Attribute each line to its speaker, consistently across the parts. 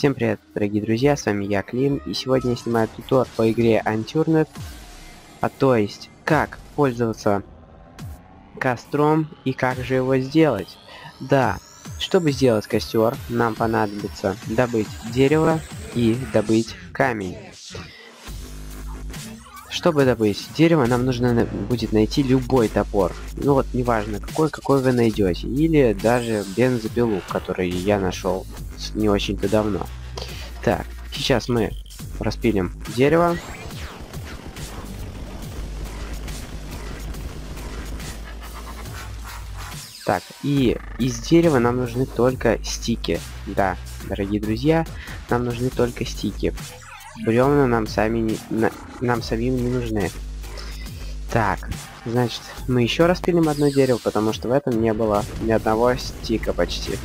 Speaker 1: Всем привет, дорогие друзья, с вами я, Клим, и сегодня я снимаю туториал по игре Unturned, то есть, как пользоваться костром и как же его сделать. Да, чтобы сделать костер, нам понадобится добыть дерево и добыть камень. Чтобы добыть дерево, нам нужно будет найти любой топор. Ну вот, неважно какой вы найдете. Или даже бензопилу, который я нашел не очень-то давно. Так, сейчас мы распилим дерево. Так, и из дерева нам нужны только стики. Да, дорогие друзья, нам нужны только стики. Бревна нам самим не нужны. Так, значит, мы еще распилим одно дерево, потому что в этом не было ни одного стика почти.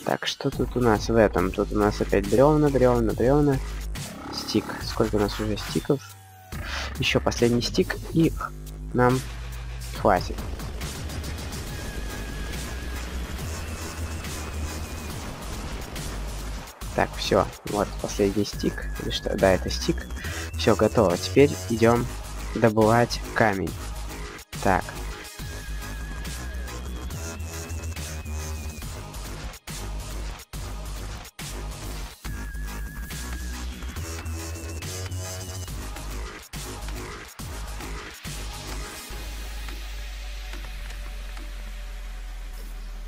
Speaker 1: Так, что тут у нас в этом? Тут у нас опять бревна. Стик. Сколько у нас уже стиков? Еще последний стик, и нам хватит. Так, все. Вот последний стик. Или что? Да, это стик. Все, готово. Теперь идем добывать камень. Так.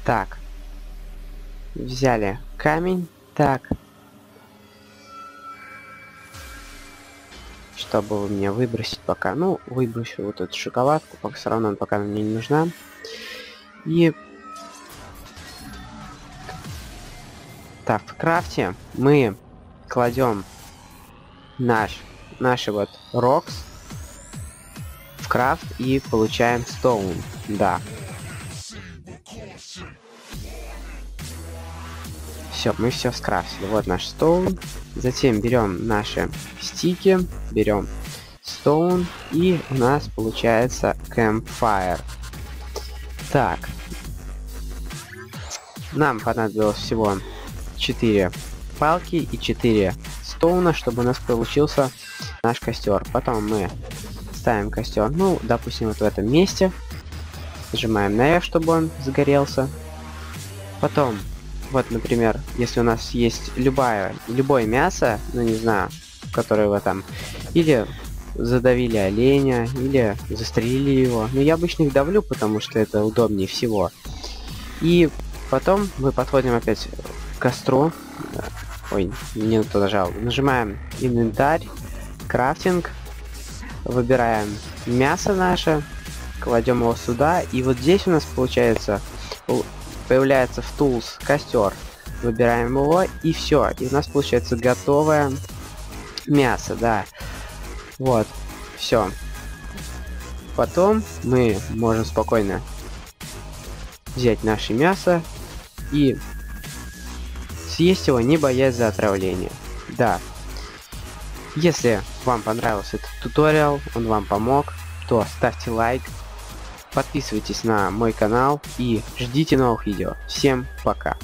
Speaker 1: Так. Взяли камень. Так. Чтобы мне выбросить пока. Ну, выброшу вот эту шоколадку. Пока все равно пока мне не нужна. И... Так, в крафте мы кладем наши вот рокс в крафт и получаем стоун. Да. Все, мы все скрафтили. Вот наш стоун. Затем берем наши стики, берем стоун, и у нас получается campfire. Так. Нам понадобилось всего 4 палки и 4 стоуна, чтобы у нас получился наш костер. Потом мы ставим костер, ну, допустим, вот в этом месте. Нажимаем на F, чтобы он загорелся. Потом, вот, например, если у нас есть любое мясо, ну, не знаю, которое вы там, или задавили оленя, или застрелили его. Но я обычно их давлю, потому что это удобнее всего. И потом мы подходим опять к костру. Ой, не туда нажал. Нажимаем инвентарь, крафтинг, выбираем мясо наше, кладем его сюда, и вот здесь у нас появляется в Tools костер. Выбираем его, и все. И у нас получается готовое мясо, да. Вот, все. Потом мы можем спокойно взять наше мясо и съесть его, не боясь за отравление. Да. Если вам понравился этот туториал, он вам помог, то ставьте лайк, подписывайтесь на мой канал и ждите новых видео. Всем пока!